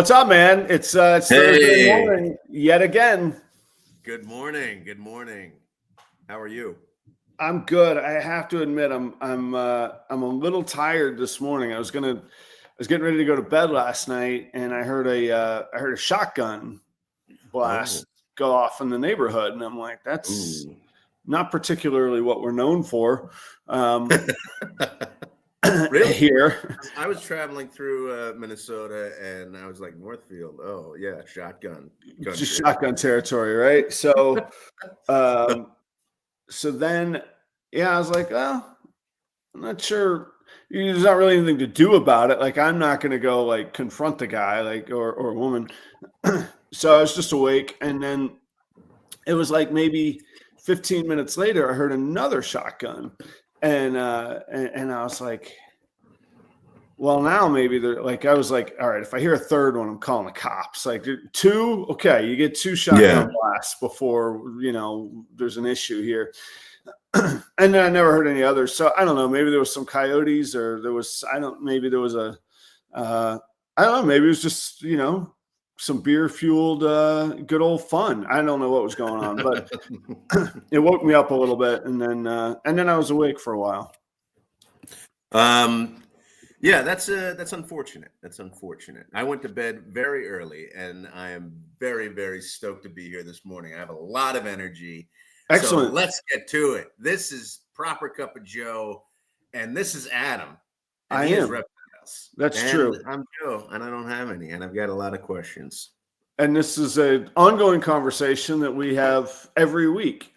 What's up, man? It's Thursday morning yet again. Good morning. Good morning. How are you? I'm good. I have to admit, I'm a little tired this morning. I was getting ready to go to bed last night, and I heard a shotgun blast go off in the neighborhood, and I'm like, that's not particularly what we're known for. Really? Here. I was traveling through Minnesota, and I was like, Northfield. Oh, yeah, shotgun. Just shotgun territory, right? So, so then, I was like, well, I'm not sure. There's not really anything to do about it. Like, I'm not going to go like confront the guy, like, or a woman. So I was just awake, and then it was like maybe 15 minutes later, I heard another shotgun. And I was like, well, now maybe they're like, I was like, all right, if I hear a third one, I'm calling the cops. Like, two, okay, you get two shotgun blasts before, there's an issue here. And then I never heard any others. So I don't know, maybe there was some coyotes, or maybe there was I don't know, maybe it was just, some beer fueled, good old fun. I don't know what was going on, but it woke me up a little bit, and then I was awake for a while. Yeah, that's unfortunate. That's unfortunate. I went to bed very early, and I am very, very stoked to be here this morning. I have a lot of energy. Excellent. So let's get to it. This is Proper Cup of Joe, and this is Adam. I am. Reptiles. That's true. I'm Joe, and I don't have any, and I've got a lot of questions. And this is an ongoing conversation that we have every week.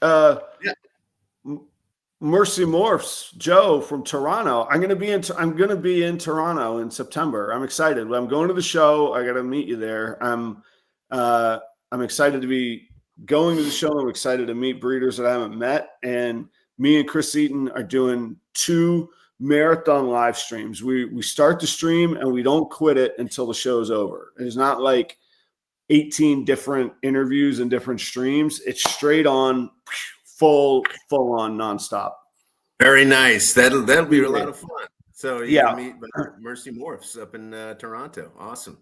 Mercy Morphs, Joe from Toronto. I'm gonna be in Toronto in September. I'm excited. I'm going to the show. I got to meet you there. I'm excited to be going to the show. I'm excited to meet breeders that I haven't met. And me and Chris Eaton are doing 2 marathon live streams. We start the stream and we don't quit it until the show's over. It's not like 18 different interviews and different streams. It's straight on, full on, nonstop. Very nice. That'll be a lot of fun. So you can meet Mercy Morphs up in Toronto. Awesome.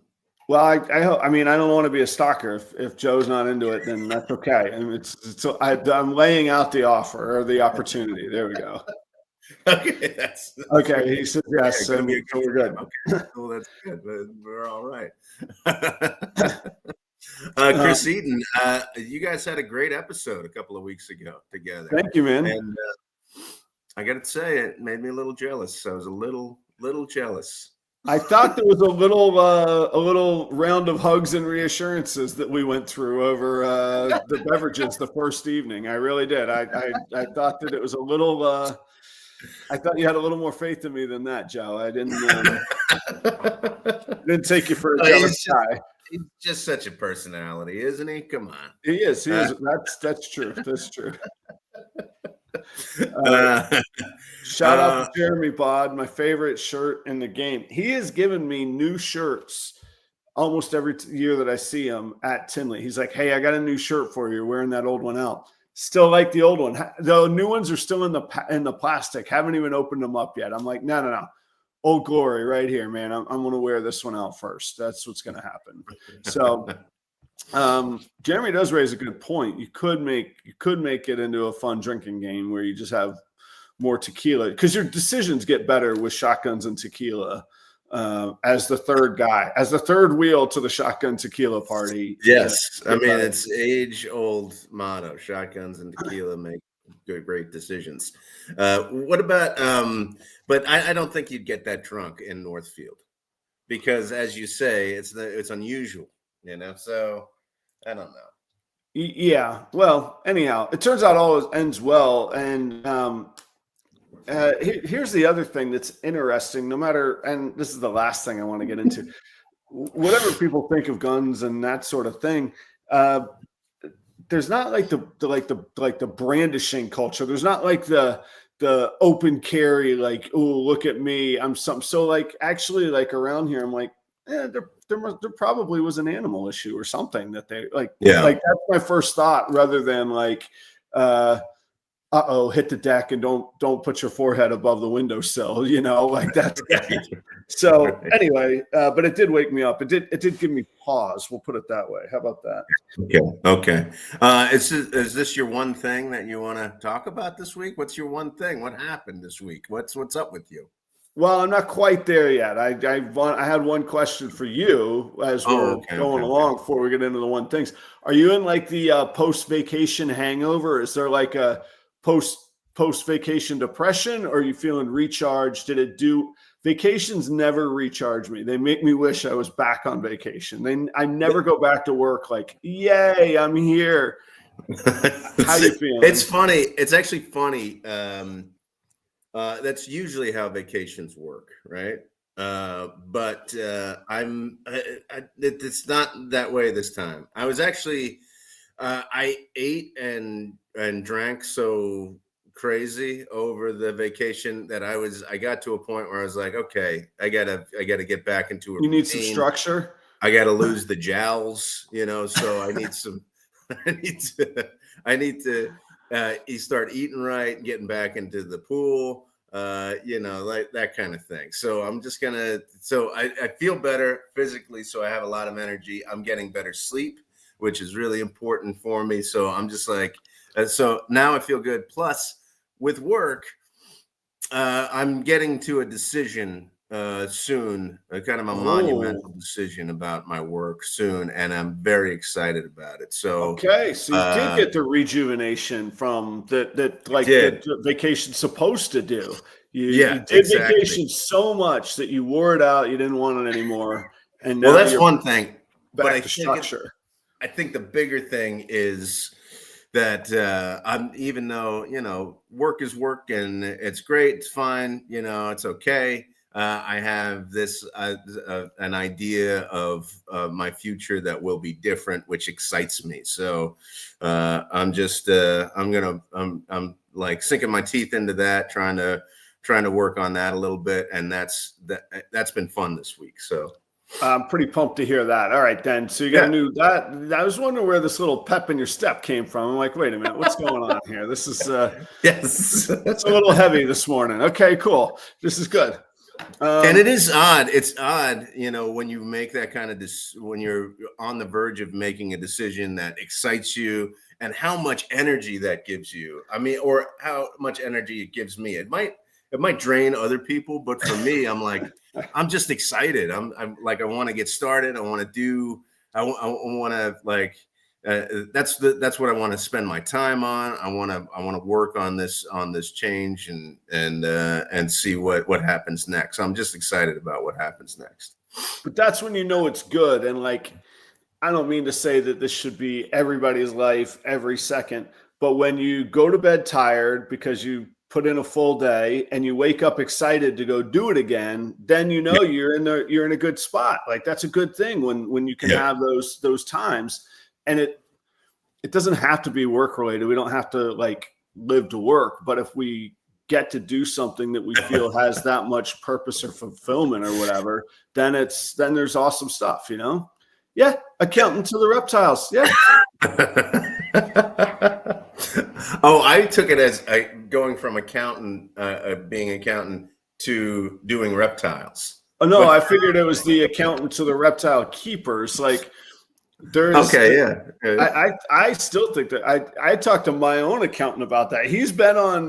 Well, I hope. I mean, I don't want to be a stalker. If Joe's not into it, then that's okay. I mean, I'm laying out the offer or the opportunity. There we go. Okay, that's okay. He said yes, and we're good. Okay, well, that's good. We're all right. Chris Eaton, you guys had a great episode a couple of weeks ago together. Thank you, man. And I got to say, it made me a little jealous. I was a little jealous. I thought there was a little round of hugs and reassurances that we went through over the beverages the first evening. I really did. I thought that it was a little. I thought you had a little more faith in me than that, Joe. I didn't take you for a jealous guy. He's just such a personality, isn't he? Come on. He is. That's true. That's true. Shout out to Jeremy Bod, my favorite shirt in the game. He has given me new shirts almost every year that I see him at Tinley. He's like, hey, I got a new shirt for you. You're wearing that old one out. Still like the old one. The new ones are still in the plastic. Haven't even opened them up yet. I'm like, no. Old Glory right here, man. I'm going to wear this one out first. That's what's going to happen. So Jeremy does raise a good point. You could make it into a fun drinking game where you just have more tequila, because your decisions get better with shotguns and tequila as the third wheel to the shotgun tequila party. Yes. I mean, it's age-old motto. Shotguns and tequila make great decisions. What about but I don't think you'd get that drunk in Northfield, because as you say, it's unusual, so I don't know. Yeah, well, anyhow, it turns out all ends well. And here's the other thing that's interesting, and this is the last thing I want to get into, whatever people think of guns and that sort of thing, there's not like the brandishing culture. There's not like the open carry, like, oh, look at me, I'm something. So like, actually, like around here, I'm like, there probably was an animal issue or something that they like. Yeah. Like that's my first thought, rather than like hit the deck and don't put your forehead above the windowsill, like that. Right. So Right. anyway, but it did wake me up. It did give me pause. We'll put it that way. How about that? Okay. Okay. Is this your one thing that you want to talk about this week? What's your one thing? What happened this week? What's up with you? Well, I'm not quite there yet. I had one question for you as Oh, we're okay. going Okay. Okay. along before we get into the one things. Are you in like the post vacation hangover? Is there like a post vacation depression, or are you feeling recharged? Vacations never recharge me. They make me wish I was back on vacation. I never go back to work like, yay, I'm here. How you feeling? It's funny. It's actually funny. That's usually how vacations work, right? But it's not that way this time. I was actually, I ate and drank so crazy over the vacation that I got to a point where I was like, okay, I gotta get back into a You need some routine. structure. I gotta lose the jowls, so I need some, I need to you start eating right, getting back into the pool, like that kind of thing. So I'm just so I feel better physically, so I have a lot of energy. I'm getting better sleep, which is really important for me. So I'm just like, so now I feel good. Plus, with work, I'm getting to a decision soon, kind of a monumental decision about my work soon, and I'm very excited about it. So, okay, so you did get the rejuvenation from that I like did. the vacation's supposed to do. You Yeah, did exactly. vacation so much that you wore it out, you didn't want it anymore, and Well, now that's you're one thing, but back to structure. I think the bigger thing is that I'm, even though work is work and it's great, it's fine, it's okay. I have this an idea of my future that will be different, which excites me. So I'm just I'm like sinking my teeth into that, trying to work on that a little bit, and that's been fun this week. So. I'm pretty pumped to hear that. All right, then. So you got a Yeah. new that. I was wondering where this little pep in your step came from. I'm like, wait a minute, what's going on here? This is Yes. it's a little heavy this morning. Okay, cool. This is good. And it is odd. It's odd, when you make that kind of when you're on the verge of making a decision that excites you, and how much energy that gives you. I mean, or how much energy it gives me. It might drain other people, but for me, I'm just excited. I'm like, I want to get started. I want to do. I want to like. That's what I want to spend my time on. I want to work on this change and see what happens next. I'm just excited about what happens next. But that's when you know it's good. And like, I don't mean to say that this should be everybody's life every second, but when you go to bed tired because you put in a full day and you wake up excited to go do it again, then Yeah. you're in a good spot. Like that's a good thing when you can Yeah. have those times. And it doesn't have to be work related. We don't have to like live to work, but if we get to do something that we feel has that much purpose or fulfillment or whatever, then there's awesome stuff, Yeah. Accountant to the reptiles. Yeah. Oh, I took it as going from being accountant to doing reptiles. Oh no, But I figured it was the accountant to the reptile keepers. Like there's, okay, yeah. I still think that I talked to my own accountant about that. He's been on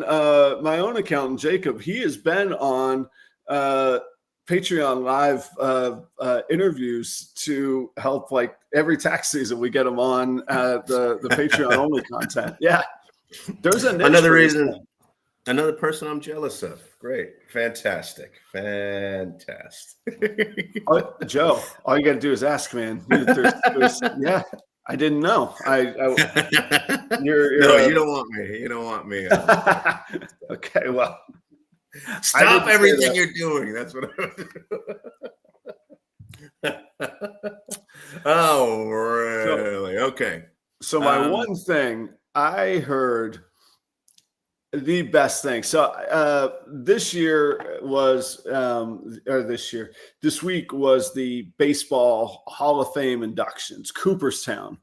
my own accountant, Jacob. He has been on Patreon live interviews to help, like every tax season we get him on the Patreon only content. Yeah, there's a niche Another for this reason, thing. another person I'm jealous of. Great, fantastic. Oh, Joe, all you got to do is ask, man. Yeah, I didn't know. You're No, a, you don't want me. You don't want me. okay, well, Stop everything you're doing. That's what Oh, really? Okay. So my one thing I heard, the best thing. So this week was the baseball Hall of Fame inductions, Cooperstown.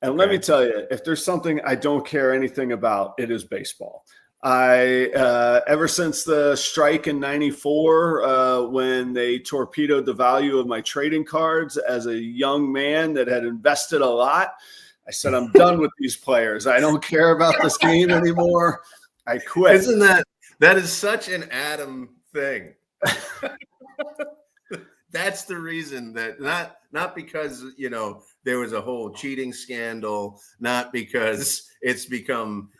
And let me tell you, if there's something I don't care anything about, it is baseball. Ever since the strike in '94, when they torpedoed the value of my trading cards as a young man that had invested a lot, I said, I'm done with these players. I don't care about this game anymore. I quit. Isn't that is such an Adam thing. That's the reason that not because, there was a whole cheating scandal, not because it's become,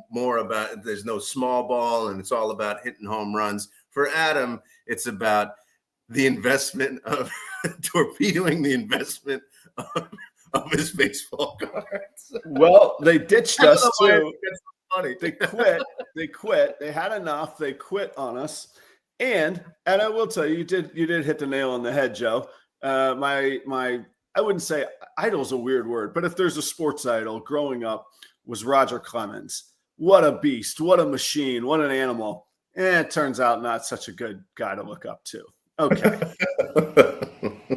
more about there's no small ball and it's all about hitting home runs. For Adam, it's about the investment of torpedoing the investment of his baseball cards. Well, they ditched us too. It's funny. They quit. They had enough. They quit on us. And I will tell you, you did hit the nail on the head, Joe. My I wouldn't say idol's a weird word, but if there's a sports idol growing up, was Roger Clemens. What a beast! What a machine! What an animal! It turns out not such a good guy to look up to. Okay.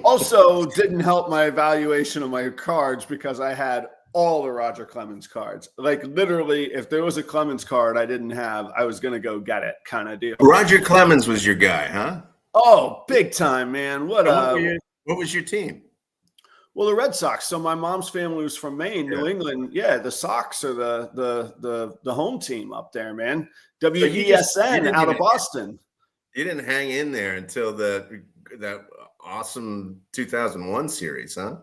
Also, didn't help my evaluation of my cards because I had all the Roger Clemens cards. Like literally, if there was a Clemens card I didn't have, I was going to go get it kind of deal. Roger Clemens was your guy, huh? Oh, big time, man. What was your team? Well, the Red Sox. So my mom's family was from Maine, New England. Yeah, the Sox are the home team up there, man. WESN out of Boston. You didn't hang in there until that awesome 2001 series, huh?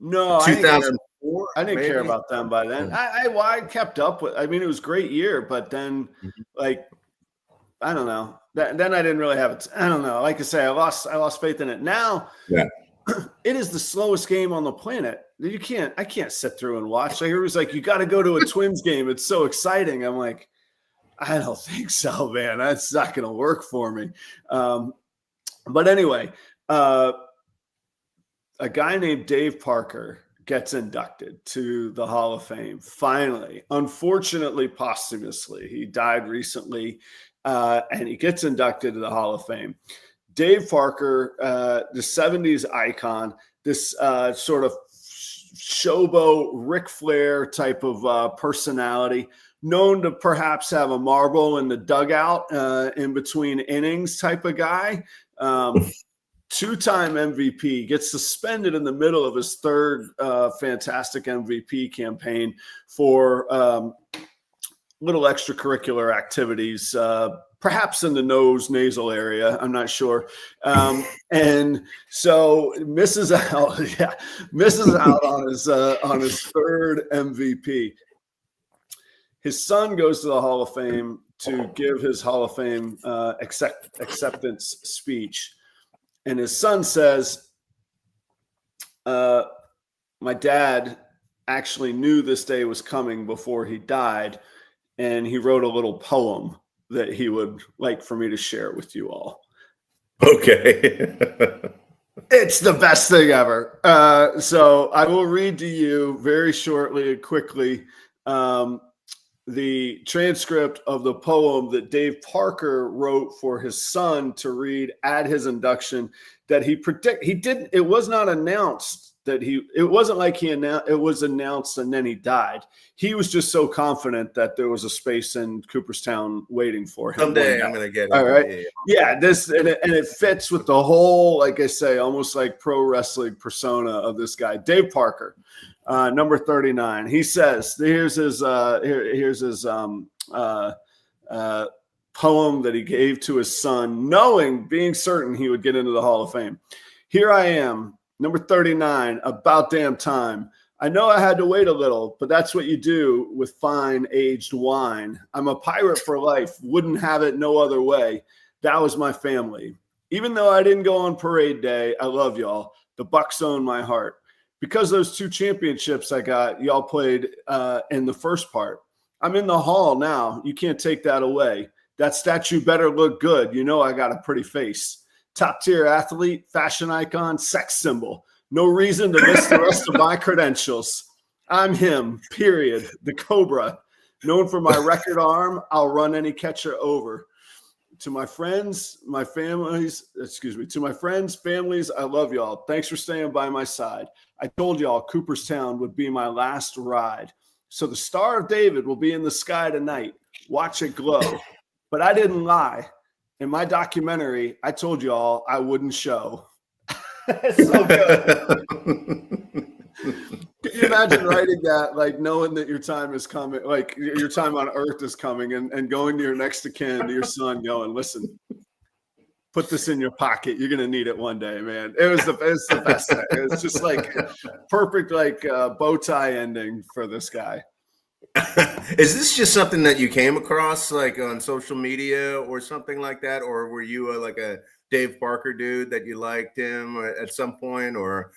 No, 2004. I didn't care about them by then. I kept up with. I mean, it was a great year, but then, like, I don't know. Then I didn't really have it. I don't know. Like I say, I lost faith in it. Now, yeah, it is the slowest game on the planet. I can't sit through and watch. I hear it was like, you got to go to a Twins game. It's so exciting. I'm like, I don't think so, man. That's not going to work for me. But anyway, a guy named Dave Parker gets inducted to the Hall of Fame. Finally, unfortunately, posthumously, he died recently, and he gets inducted to the Hall of Fame. Dave Parker, the 70s icon, this sort of showboat Ric Flair type of personality, known to perhaps have a marble in the dugout in between innings type of guy. Two-time MVP, gets suspended in the middle of his third fantastic MVP campaign for little extracurricular activities, perhaps in the nasal area. I'm not sure. And so misses out on his third MVP. His son goes to the Hall of Fame to give his Hall of Fame acceptance speech. And his son says, my dad actually knew this day was coming before he died, and he wrote a little poem that he would like for me to share with you all. Okay. It's the best thing ever. So I will read to you very shortly and quickly the transcript of the poem that Dave Parker wrote for his son to read at his induction. That it was not announced it wasn't like it was announced and then he died. He was just so confident that there was a space in Cooperstown waiting for him. Someday I'm going to get it. All right. Yeah. And it fits with the whole, like I say, almost like pro wrestling persona of this guy, Dave Parker. Number 39. He says, here's his poem that he gave to his son, being certain he would get into the Hall of Fame. Here I am, number 39, about damn time. I know I had to wait a little, but that's what you do with fine aged wine. I'm a pirate for life, wouldn't have it no other way. That was my family. Even though I didn't go on parade day, I love y'all. The Bucks own my heart. Because those 2 championships I got, y'all played in the first part. I'm in the hall now. You can't take that away. That statue better look good. You know I got a pretty face. Top-tier athlete, fashion icon, sex symbol. No reason to miss the rest of my credentials. I'm him, period. The Cobra. Known for my record arm, I'll run any catcher over. To my friends, families, I love y'all. Thanks for staying by my side. I told y'all Cooperstown would be my last ride. So the Star of David will be in the sky tonight. Watch it glow. But I didn't lie. In my documentary, I told you all I wouldn't show. It's so good. Can you imagine writing that, like knowing that your time is coming, like your time on earth is coming, and going to your next of kin, to your son, going, listen, put this in your pocket. You're going to need it one day, man. It was the best thing. It was just like perfect, like bow tie ending for this guy. Is this just something that you came across like on social media or something like that? Or were you like a Dave Parker dude that you liked him at some point, or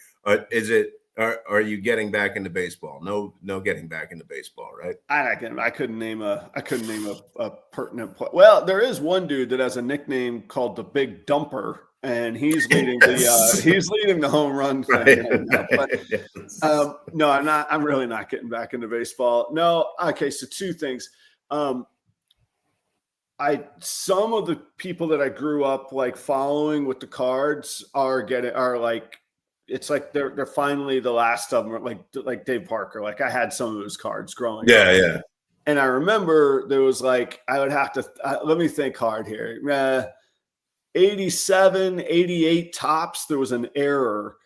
is it, are you getting back into baseball? No getting back into baseball, right? I couldn't name a pertinent play. Well, there is one dude that has a nickname called the Big Dumper, and he's leading the home run thing right now. But no, I'm really not getting back into baseball. No. Okay. So two things. Some of the people that I grew up like following with the cards are like, it's like they're finally the last of them, like Dave Parker. Like I had some of his cards growing up. Yeah. And I remember there was like, I would have to, let me think hard here. 87, 88 tops, there was an error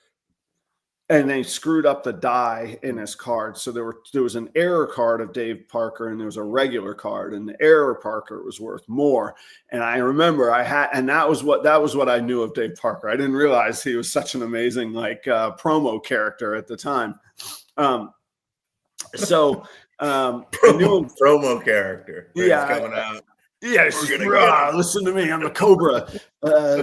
and they screwed up the die in his card. So there was an error card of Dave Parker and there was a regular card, and the error Parker was worth more. And I remember that was what I knew of Dave Parker. I didn't realize he was such an amazing promo character at the time. I knew him, promo character. Yeah, coming out. Yeah, listen to me. I'm a Cobra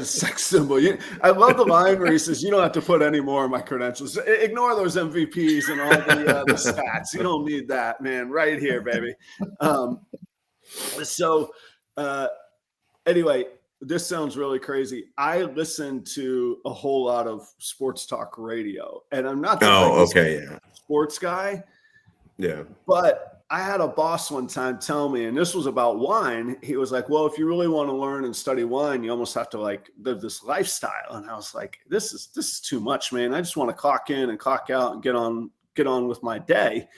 sex symbol. I love the line where he says, "You don't have to put any more of my credentials. Ignore those MVPs and all the stats. You don't need that, man. Right here, baby." Anyway, this sounds really crazy. I listen to a whole lot of sports talk radio, and I'm not the sports guy. Yeah, but I had a boss one time tell me, and this was about wine. He was like, well, if you really want to learn and study wine, you almost have to like live this lifestyle. And I was like, this is too much, man. I just want to clock in and clock out and get on with my day.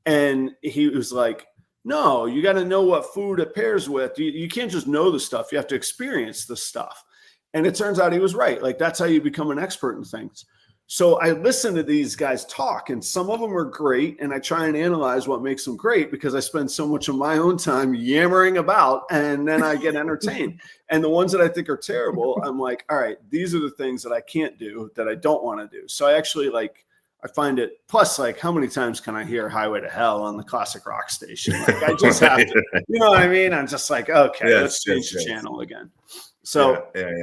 And he was like, no, you got to know what food it pairs with. You can't just know the stuff. You have to experience the stuff. And it turns out he was right. Like that's how you become an expert in things. So I listen to these guys talk, and some of them are great, and I try and analyze what makes them great because I spend so much of my own time yammering about, and then I get entertained. And the ones that I think are terrible, I'm like, all right, these are the things that I can't do, that I don't want to do. So I actually I find it, plus like how many times can I hear Highway to Hell on the classic rock station? Like I just have to, you know what I mean? I'm just like, okay, let's change the channel again. So yeah.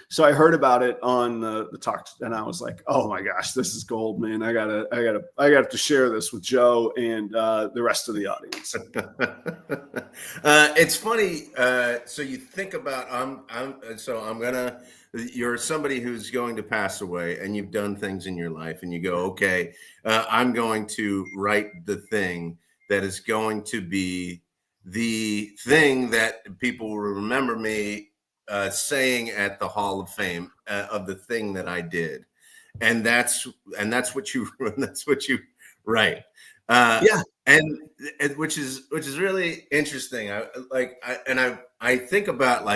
So I heard about it on the talk, and I was like, "Oh my gosh, this is gold, man! I got to share this with Joe and the rest of the audience." It's funny. So you think about you're somebody who's going to pass away, and you've done things in your life, and you go, "Okay, I'm going to write the thing that is going to be the thing that people will remember me." Saying at the Hall of Fame of the thing that I did, and that's what you write. And which is really interesting. I think about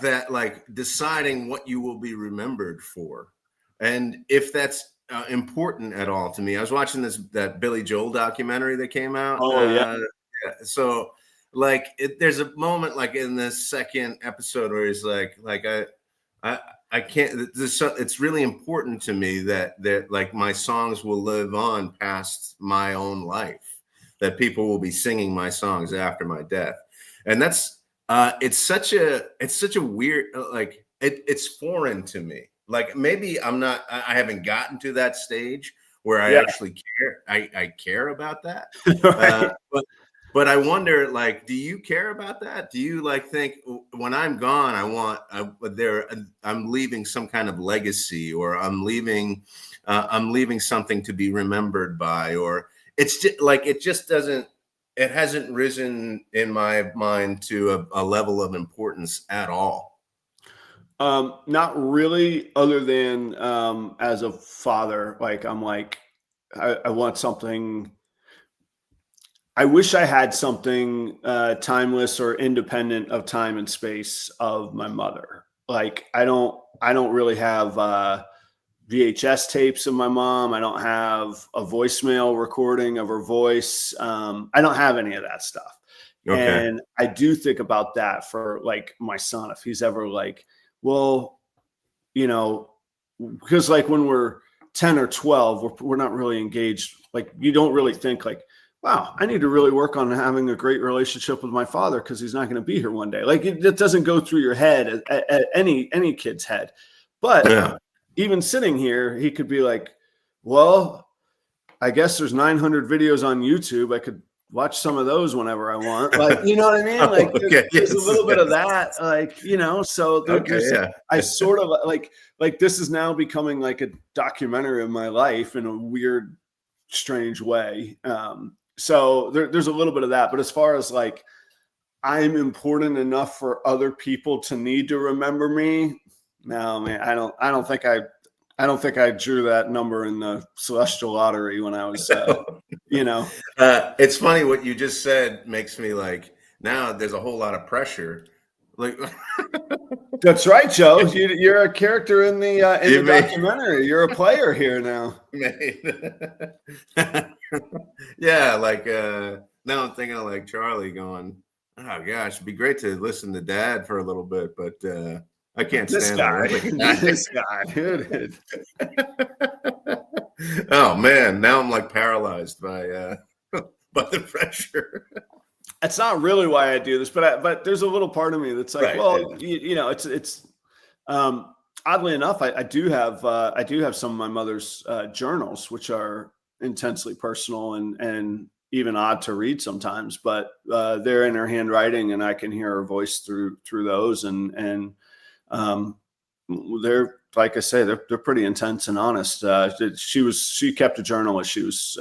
that, like deciding what you will be remembered for, and if that's important at all to me. I was watching that Billy Joel documentary that came out. So. Like there's a moment like in this second episode where he's like I can't. It's really important to me that like my songs will live on past my own life. That people will be singing my songs after my death, and that's it's such a weird like it's foreign to me. Like maybe I haven't gotten to that stage where I actually care. I care about that, right. But I wonder, like, do you care about that? Do you like think when I'm gone, I'm leaving some kind of legacy, or I'm leaving something to be remembered by, or it's just like it hasn't risen in my mind to a level of importance at all. Not really, other than as a father, like I'm like, I want something. I wish I had something timeless or independent of time and space of my mother. Like I don't really have VHS tapes of my mom. I don't have a voicemail recording of her voice. I don't have any of that stuff. Okay. And I do think about that for like my son, if he's ever like, well, you know, because like when we're 10 or 12, we're not really engaged. Like you don't really think like, wow, I need to really work on having a great relationship with my father because he's not going to be here one day. Like it doesn't go through your head at any kid's head. But Yeah. even sitting here, he could be like, well, I guess there's 900 videos on YouTube. I could watch some of those whenever I want. Like, you know what I mean? Oh, Like okay. there's a Yes. little bit of Yes. that, like, you know, so Okay. there's, Yeah. I sort of like this is now becoming like a documentary of my life in a weird, strange way. So there's a little bit of that. But as far as like, I'm important enough for other people to need to remember me. No, man, I don't think I drew that number in the celestial lottery when I was, you know. It's funny what you just said makes me like now there's a whole lot of pressure. Like That's right, Joe. You're a character in the you may, documentary. You're a player here now. yeah, like now I'm thinking of like Charlie going, oh gosh, it'd be great to listen to dad for a little bit, but I can't This stand the guy, Olympic guy. this guy. Oh man, now I'm like paralyzed by by the pressure. That's not really why I do this, but there's a little part of me that's like, Right. well, Yeah. you know, it's oddly enough, I do have some of my mother's journals, which are intensely personal and even odd to read sometimes, but they're in her handwriting, and I can hear her voice through those, and um, they're like I say, they're pretty intense and honest. She kept a journal as she was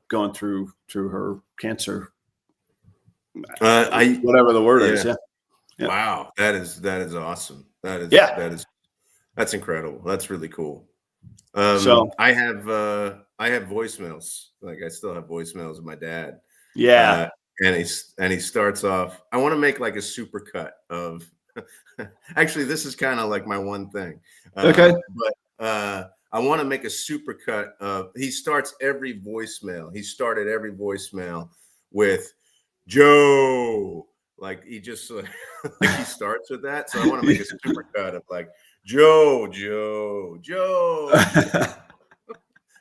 going through her cancer, I whatever the word is. yeah. Yeah, yeah, Wow, that is awesome. yeah. That's incredible. That's really cool. So I have voicemails. Like I still have voicemails of my dad. yeah, Uh, and he starts off. I want to make like a super cut of. Actually, this is kind of like my one thing. okay. But I want to make a super cut of. He starts every voicemail. He started every voicemail with Joe. Like he just like he starts with that. So I want to make a super cut of like Joe, Joe, Joe.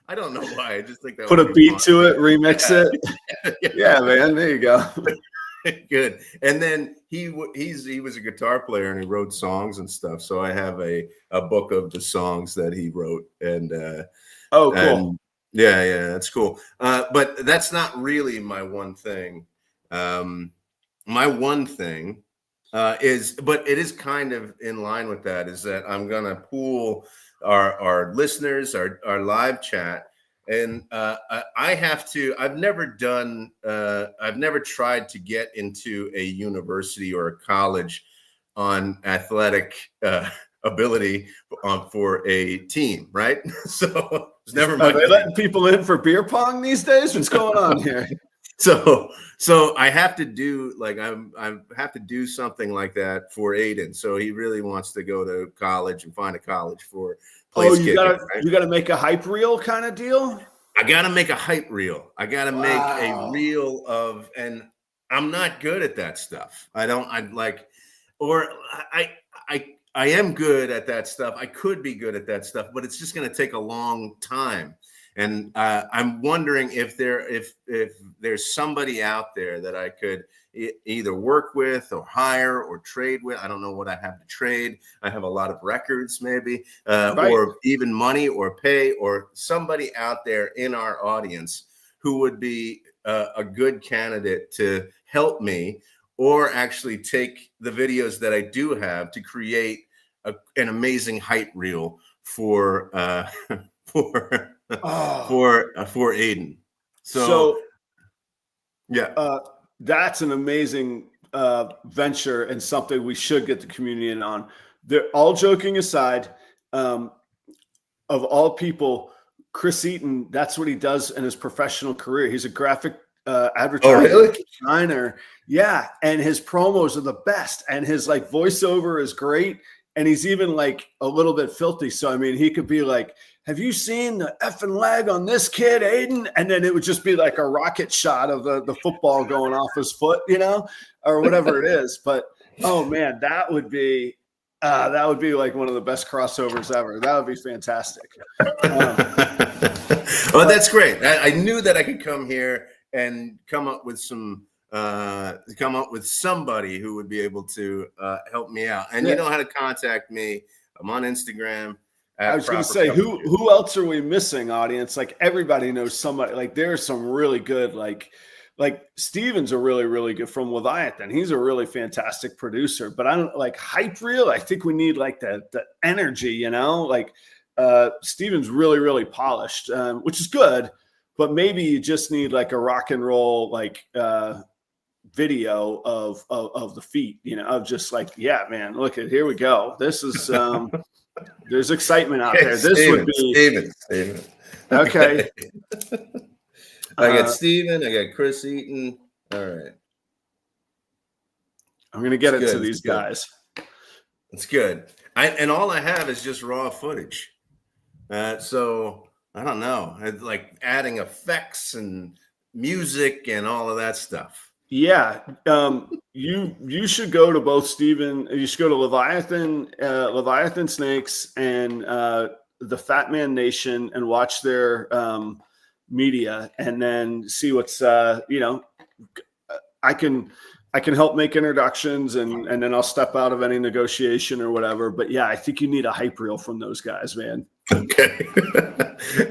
I don't know why. I just think that Put would a be beat fun. to it, remix it. Yeah, man. There you go. Good. And then he was a guitar player and he wrote songs and stuff. So I have a book of the songs that he wrote Oh, cool. and yeah, that's cool. But that's not really my one thing. My one thing but it is kind of in line with that, is that I'm gonna pool our listeners, our live chat, and I've never tried to get into a university or a college on athletic ability for a team, right? So it's never Are my they thing. letting people in for beer pong these days? What's going on here? So I have to do like I have to do something like that for Aiden. So he really wants to go to college and find a college for Oh, place kicking. Right? you gotta make a hype reel kind of deal. I got to make a hype reel. I got to make a Wow. reel of, and I'm not good at that stuff. I like, or I am good at that stuff. I could be good at that stuff, but it's just going to take a long time. And I'm wondering if there's somebody out there that I could either work with or hire or trade with. I don't know what I have to trade. I have a lot of records, maybe, Right. or even money or pay, or somebody out there in our audience who would be a good candidate to help me, or actually take the videos that I do have to create an amazing hype reel for for Oh, for Aiden. So so yeah, that's an amazing venture and something we should get the community in on. They're all joking aside. Of all people, Chris Eaton, that's what he does in his professional career. He's a graphic Oh, advertiser really? designer. Yeah. And his promos are the best. And his like voiceover is great. And he's even like a little bit filthy. So, I mean, he could be like, have you seen the effing leg on this kid, Aiden? And then it would just be like a rocket shot of the football going off his foot, you know, or whatever it is. But, oh man, that would be like one of the best crossovers ever. That would be fantastic. Oh, that's great. I knew that I could come here and come up with somebody who would be able to help me out. And you know how to contact me. I'm on Instagram. I was going to say, who else are we missing, audience? Like everybody knows somebody. Like there's some really good, like Steven's a really, really good from Leviathan. He's a really fantastic producer. But I don't like hype reel. I think we need like the energy, you know. Like Steven's really, really polished, which is good. But maybe you just need like a rock and roll like video of the feet, you know, of just like, yeah, man, look at here we go. This is there's excitement out there. This would be Steven. Okay. I got Steven, I got Chris Eaton. All right. I'm gonna get it to these guys. It's good. And all I have is just raw footage. So I don't know. It's like adding effects and music and all of that stuff. Yeah. You should go to both Steven. You should go to Leviathan Snakes and the Fat Man Nation and watch their media, and then see what's you know. I can help make introductions, and then I'll step out of any negotiation or whatever. But yeah, I think you need a hype reel from those guys, man. Okay.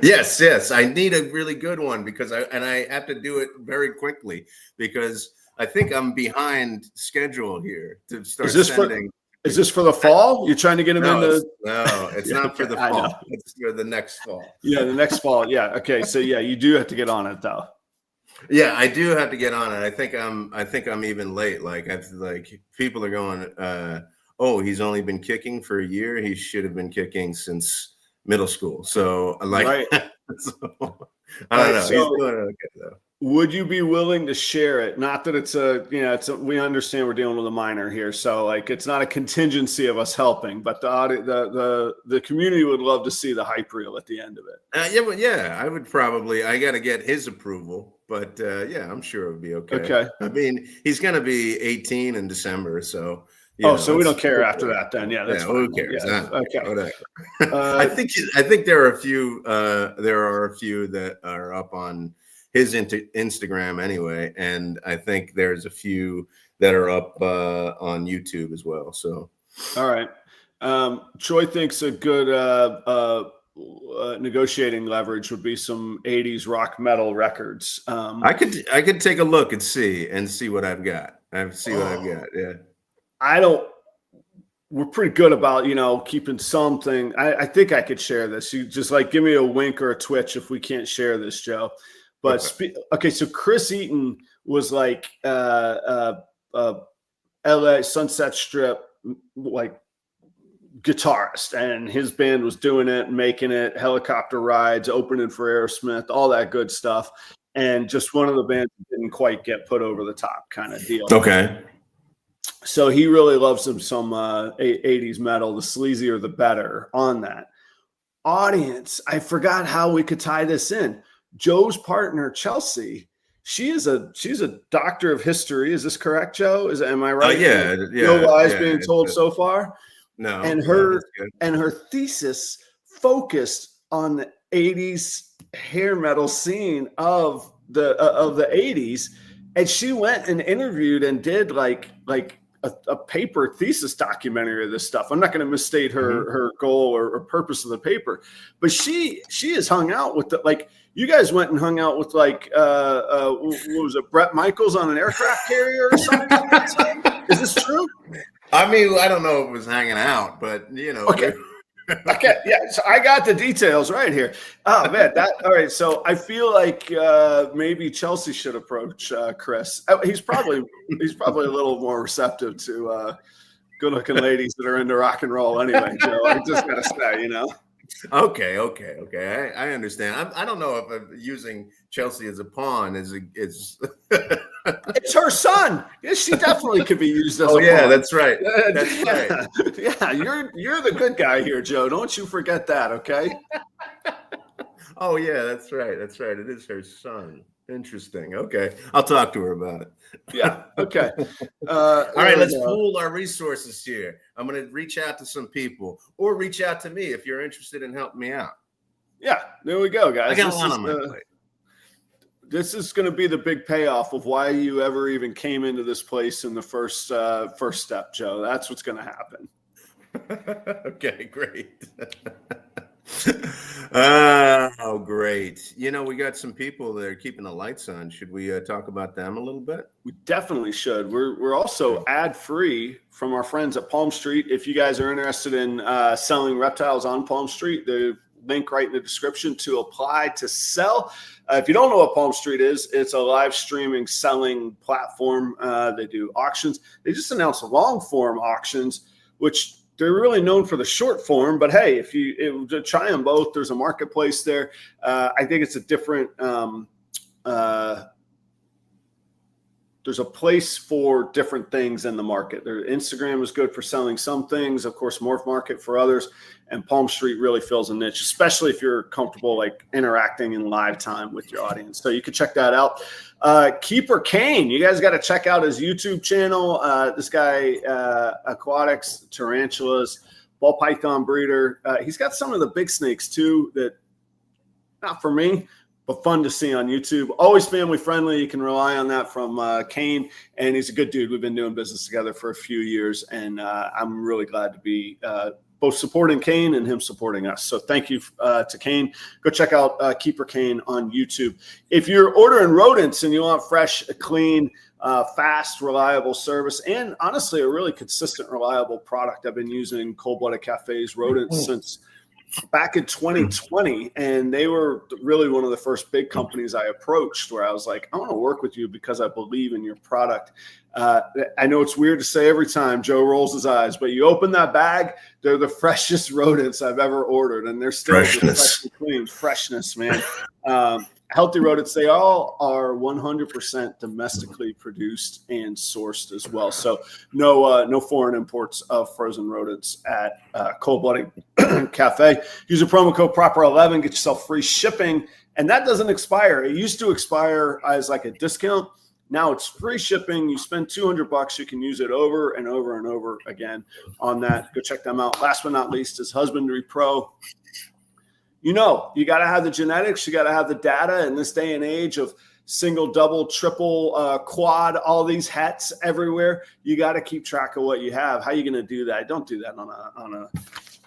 Yes. I need a really good one because I have to do it very quickly because I think I'm behind schedule here to start sending. Is this for the fall? You're trying to get them into? No, it's not for the fall. It's for the next fall. Yeah, the next fall. Yeah. Okay. So yeah, you do have to get on it though. Yeah, I do have to get on it. I think I'm even late. Like people are going, oh, he's only been kicking for a year. He should have been kicking since middle school. So like, right. So, I don't know. So, he's doing okay though. Would you be willing to share it? Not that it's we understand we're dealing with a minor here, so like it's not a contingency of us helping, but the community would love to see the hype reel at the end of it. Yeah, I would probably. I got to get his approval, but yeah, I'm sure it would be okay. Okay. I mean, he's going to be 18 in December, so. So we don't care after that then. Yeah, that's fine. Who cares? Yeah, okay. Whatever. I think there are a few that are up on his Instagram anyway, and I think there's a few that are up on YouTube as well. So, all right. Troy thinks a good negotiating leverage would be some 80s rock metal records. I could take a look and see what I've got. Yeah. We're pretty good about, keeping something. I think I could share this. You just like give me a wink or a twitch if we can't share this, Joe. But okay, so Chris Eaton was like LA Sunset Strip like guitarist, and his band was doing it, making it, helicopter rides, opening for Aerosmith, all that good stuff. And just one of the bands didn't quite get put over the top kind of deal. Okay. So he really loves some 80s metal, the sleazier the better on that. Audience, I forgot how we could tie this in. Joe's partner, Chelsea, she's a doctor of history. Is this correct, Joe? Am I right? Yeah. No lies being told so far? No. And her thesis focused on the 80s hair metal scene of the 80s. And she went and interviewed and did like a paper thesis documentary of this stuff. I'm not going to misstate her goal or purpose of the paper, but she has hung out with you guys went and hung out with what was it, Bret Michaels on an aircraft carrier or something? Is this true? I mean, I don't know if it was hanging out, but Okay. Okay. Yeah. So I got the details right here. Oh man. All right. So I feel like maybe Chelsea should approach Chris. He's probably a little more receptive to good looking ladies that are into rock and roll anyway, Joe. I just gotta say, Okay. I understand. I don't know if using Chelsea as a pawn is. It's her son. Yeah, she definitely could be used as Oh a yeah, pawn. that's right. That's right. Yeah, you're the good guy here, Joe. Don't you forget that, okay? Oh yeah, that's right. That's right. It is her son. Interesting. Okay, I'll talk to her about it. Yeah. Okay. All right, There we let's go. pool our resources here. I'm going to reach out to some people, or reach out to me if you're interested in helping me out. Yeah. There we go, I guys. got a lot on my plate. This is going to be the big payoff of why you ever even came into this place in the first step, Joe. That's what's going to happen. Okay, great. Oh, great. We got some people that are keeping the lights on. Should we talk about them a little bit? We definitely should. We're also ad free from our friends at Palm Street. If you guys are interested in selling reptiles on Palm Street, the link right in the description to apply to sell. If you don't know what Palm Street is, it's a live streaming selling platform. They do auctions. They just announced long form auctions, which they're really known for the short form. But hey, if you try them both, there's a marketplace there. I think it's a different. There's a place for different things in the market. Instagram is good for selling some things, of course, Morph Market for others, and Palm Street really fills a niche, especially if you're comfortable like interacting in live time with your audience. So you can check that out. Keeper Cain, you guys got to check out his YouTube channel. This guy, aquatics, tarantulas, ball python breeder. He's got some of the big snakes too that not for me, but fun to see on YouTube. Always family friendly. You can rely on that from Cain, and he's a good dude. We've been doing business together for a few years, and I'm really glad to be both supporting Cain and him supporting us. So thank you to Cain. Go check out Keeper Cain on YouTube. If you're ordering rodents and you want fresh, clean, fast, reliable service, and honestly, a really consistent, reliable product. I've been using Cold Blooded Cafe's rodents since back in 2020, and they were really one of the first big companies I approached where I was like, I want to work with you because I believe in your product. I know it's weird to say every time, Joe rolls his eyes, but you open that bag, they're the freshest rodents I've ever ordered, and they're still freshly clean. Freshness, man. Healthy rodents, they all are 100% domestically produced and sourced as well. So no foreign imports of frozen rodents at Cold Blooded Cafe. Use a promo code PROPER11, get yourself free shipping, and that doesn't expire. It used to expire as like a discount. Now it's free shipping. You spend $200, you can use it over and over and over again on that. Go check them out. Last but not least is Husbandry.pro. You got to have the genetics, you got to have the data in this day and age of single, double, triple, quad, all these hats everywhere. You got to keep track of what you have. How are you going to do that? Don't do that on a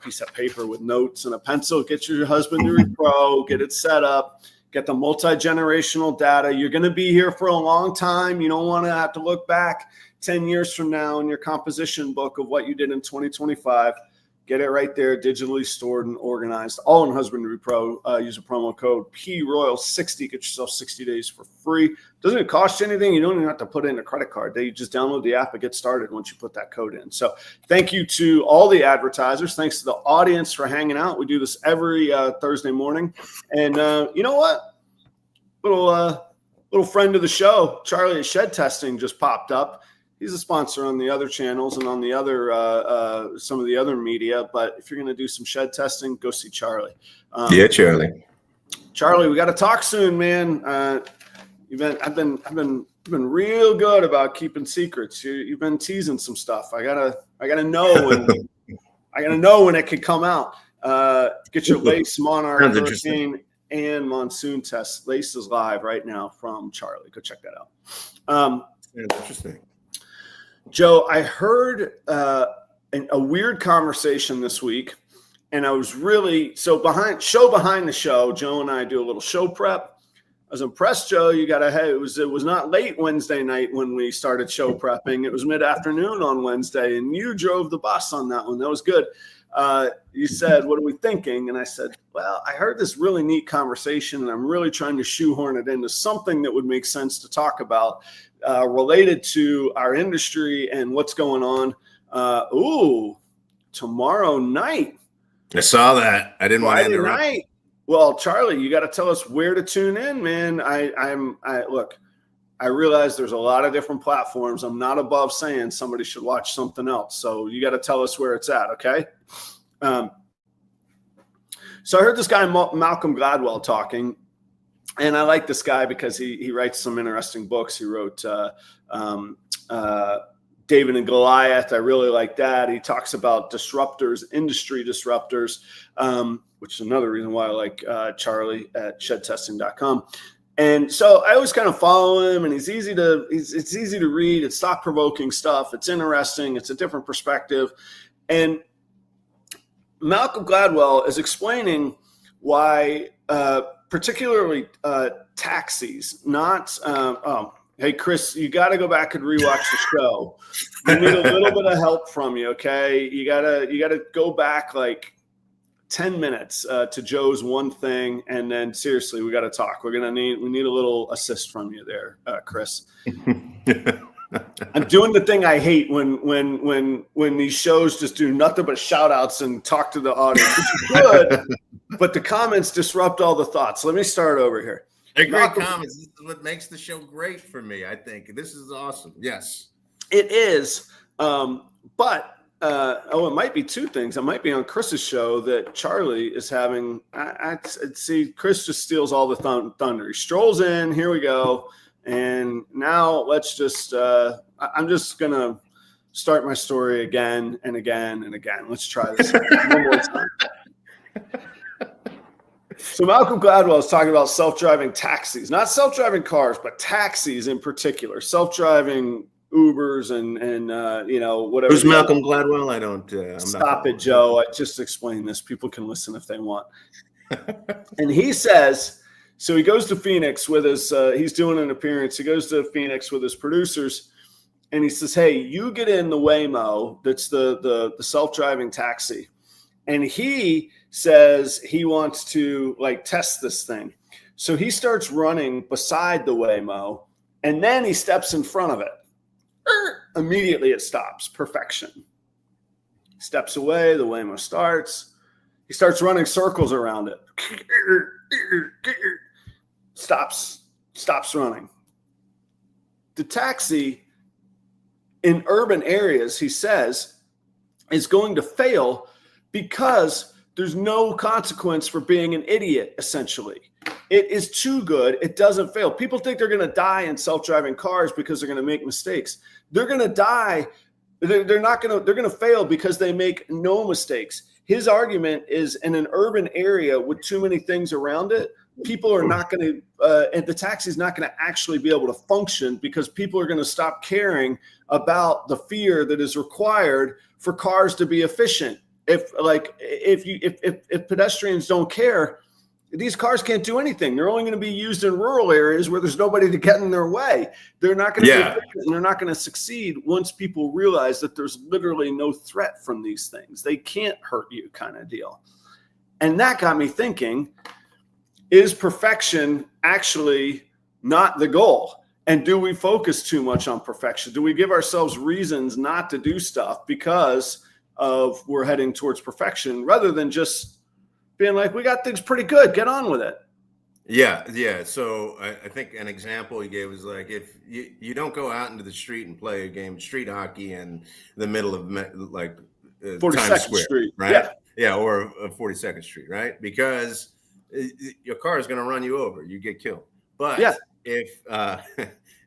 piece of paper with notes and a pencil. Get your Husbandry.pro, get it set up, get the multi-generational data. You're going to be here for a long time. You don't want to have to look back 10 years from now in your composition book of what you did in 2025. Get it right there, digitally stored and organized, all in Husbandry.pro. Use a promo code PROYAL60. Get yourself 60 days for free. Doesn't cost you anything. You don't even have to put in a credit card. You just download the app and get started once you put that code in. So thank you to all the advertisers. Thanks to the audience for hanging out. We do this every Thursday morning. And you know what? Little friend of the show, Charlie at Shed Testing, just popped up. He's a sponsor on the other channels and on the other some of the other media. But if you're going to do some shed testing, go see Charlie. Yeah, Charlie. Charlie, we got to talk soon, man. I've been real good about keeping secrets. You've been teasing some stuff. I gotta know when it could come out. Get your Lace Monarch, Hurricane, and Monsoon test. Lace is live right now from Charlie. Go check that out. Interesting. Joe, I heard a weird conversation this week, and I was really behind the show. Joe and I do a little show prep. I was impressed, Joe. It was not late Wednesday night when we started show prepping. It was mid-afternoon on Wednesday, and you drove the bus on that one. That was good. You said, "What are we thinking?" And I said, "Well, I heard this really neat conversation, and I'm really trying to shoehorn it into something that would make sense to talk about." Related to our industry and what's going on. Tomorrow night I saw that. I didn't want to Friday interrupt. night. Well, Charlie, you got to tell us where to tune in, man. Look, I realize there's a lot of different platforms. I'm not above saying somebody should watch something else. So you got to tell us where it's at. Okay. So I heard this guy, Malcolm Gladwell, talking, and I like this guy because he writes some interesting books. He wrote David and Goliath. I really like that. He talks about disruptors, industry disruptors, which is another reason why I like Charlie at shedtesting.com. And so I always kind of follow him, and it's easy to read. It's thought provoking stuff. It's interesting. It's a different perspective. And Malcolm Gladwell is explaining why, particularly taxis, not, hey, Chris, you got to go back and rewatch the show. We need a little bit of help from you. Okay. You gotta go back like 10 minutes to Joe's one thing. And then seriously, we got to talk. We need a little assist from you there, Chris. I'm doing the thing I hate when these shows just do nothing but shout outs and talk to the audience, which is good, but the comments disrupt all the thoughts. Let me start over here. They're great comments. This is what makes the show great for me. I think this is awesome. Yes, it is. But it might be two things. I might be on Chris's show that Charlie is having. I see Chris just steals all the thunder. He strolls in. Here we go. And now let's just, I'm just going to start my story again and again and again. Let's try this one more time. So Malcolm Gladwell is talking about self-driving taxis, not self-driving cars, but taxis in particular, self-driving Ubers and whatever. Who's Malcolm Gladwell? I don't. Stop it, Joe. I just explained this. People can listen if they want. And he says, so he goes to Phoenix with his, he's doing an appearance. He goes to Phoenix with his producers and he says, hey, you get in the Waymo. That's the self-driving taxi. And he says he wants to like test this thing. So he starts running beside the Waymo and then he steps in front of it. Immediately it stops. Perfection. Steps away. The Waymo starts. He starts running circles around it. Stops running. The taxi in urban areas, he says, is going to fail because there's no consequence for being an idiot, essentially. It is too good. It doesn't fail. People think they're going to die in self-driving cars because they're going to make mistakes. They're going to die. They're going to fail because they make no mistakes. His argument is in an urban area with too many things around it, people are not going to, and the taxi is not going to actually be able to function because people are going to stop caring about the fear that is required for cars to be efficient. If pedestrians don't care, these cars can't do anything. They're only going to be used in rural areas where there's nobody to get in their way. They're not going to be efficient, and they're not going to succeed once people realize that there's literally no threat from these things. They can't hurt you, kind of deal. And that got me thinking, is perfection actually not the goal? And do we focus too much on perfection? Do we give ourselves reasons not to do stuff because of we're heading towards perfection rather than just being like, we got things pretty good, get on with it? Yeah. So I think an example he gave was like, if you don't go out into the street and play a game of street hockey in the middle of like Times Square, Street, right? Yeah, or 42nd Street, right? Because your car is going to run you over, you get killed. But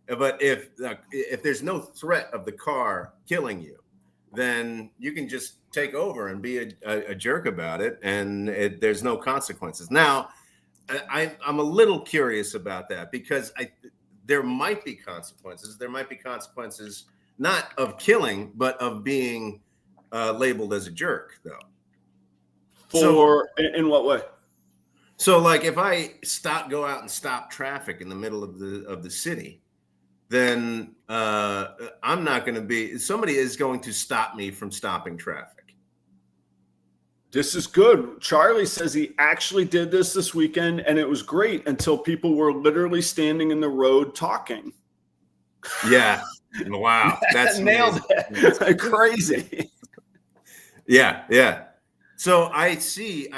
if there's no threat of the car killing you, then you can just take over and be a jerk about it, and there's no consequences. Now, I'm a little curious about that because there might be consequences. There might be consequences not of killing, but of being labeled as a jerk, though. In what way? So, like, if I go out and stop traffic in the middle of the city, then I'm not going to be. Somebody is going to stop me from stopping traffic. This is good. Charlie says he actually did this weekend, and it was great until people were literally standing in the road talking. Yeah. Wow. That's nailed it. Crazy. Yeah. So I see